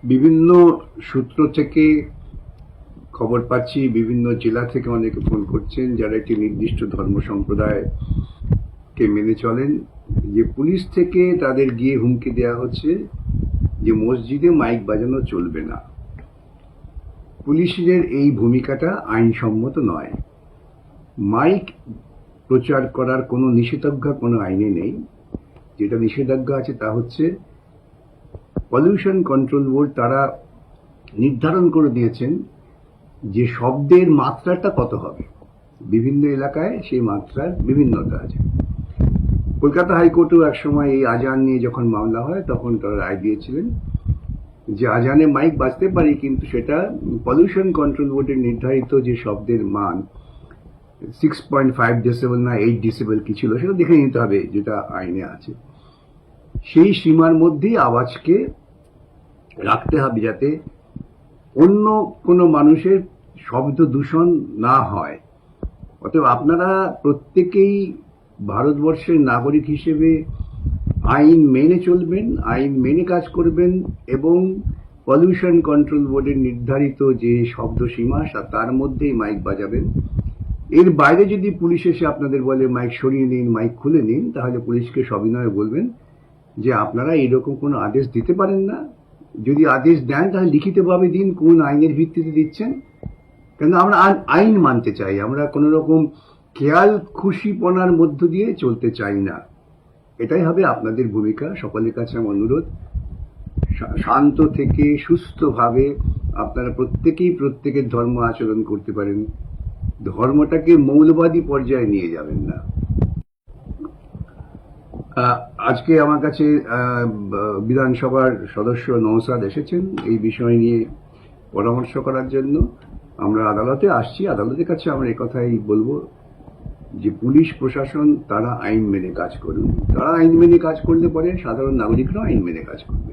বিভিন্ন সূত্র থেকে খবর পাচ্ছি, বিভিন্ন জেলা থেকে অনেকে ফোন করছেন যারা একটি নির্দিষ্ট ধর্ম সম্প্রদায়কে মেনে চলেন, যে পুলিশ থেকে তাদের গিয়ে হুমকি দেওয়া হচ্ছে যে মসজিদে মাইক বাজানো চলবে না। পুলিশের এই ভূমিকাটা আইনসম্মত নয়। মাইক প্রচার করার কোনো নিষেধাজ্ঞা কোনো আইনে নেই। যেটা নিষেধাজ্ঞা আছে তা হচ্ছে পলিউশন কন্ট্রোল বোর্ড তারা নির্ধারণ করে দিয়েছেন যে শব্দের মাত্রাটা কত হবে। বিভিন্ন এলাকায় সেই মাত্রার বিভিন্নতা আছে। কলকাতা হাইকোর্টেও একসময় এই আজান নিয়ে যখন মামলা হয় তখন তারা রায় দিয়েছিলেন যে আজানে মাইক বাজতে পারি, কিন্তু সেটা পলিউশন কন্ট্রোল বোর্ডের নির্ধারিত যে শব্দের মান 6.5 ডেসিবেল না 8 ডেসিবেল কি ছিল সেটা দেখে নিতে হবে, যেটা আইনে আছে। সেই সীমার মধ্যেই আওয়াজকে রাখতে হবে যাতে অন্য কোনো মানুষের শব্দ দূষণ না হয়। অতএব আপনারা প্রত্যেকেই ভারতবর্ষের নাগরিক হিসেবে আইন মেনে চলবেন, আইন মেনে কাজ করবেন এবং পলিউশন কন্ট্রোল বোর্ডের নির্ধারিত যে শব্দ সীমা তার মধ্যেই মাইক বাজাবেন। এর বাইরে যদি পুলিশ এসে আপনাদের বলে মাইক সরিয়ে নিন, মাইক খুলে নিন, তাহলে পুলিশকে সবিনয়ে বলবেন যে আপনারা এরকম কোনো আদেশ দিতে পারেন না। যদি আদেশ দেন তাহলে লিখিতভাবে দিন কোন আইনের ভিত্তিতে দিচ্ছেন। কেন আমরা আইন মানতে চাই, আমরা কোনো রকম খেয়াল খুশিপনার মধ্য দিয়ে চলতে চাই না। এটাই হবে আপনাদের ভূমিকা। সকলের কাছে আমার অনুরোধ, শান্ত থেকে সুস্থভাবে আপনারা প্রত্যেকেই প্রত্যেকের ধর্ম আচরণ করতে পারেন, ধর্মটাকে মৌলবাদী পর্যায়ে নিয়ে যাবেন না। আজকে আমার কাছে বিধানসভার সদস্য নওশাদ এসেছেন এই বিষয় নিয়ে পরামর্শ করার জন্য। আমরা আদালতে আসছি, আদালতের কাছে আমরা একথাই বলবো যে পুলিশ প্রশাসন তারা আইন মেনে কাজ করুন। তারা আইন মেনে কাজ করলে পরে সাধারণ নাগরিকরাও আইন মেনে কাজ করবে।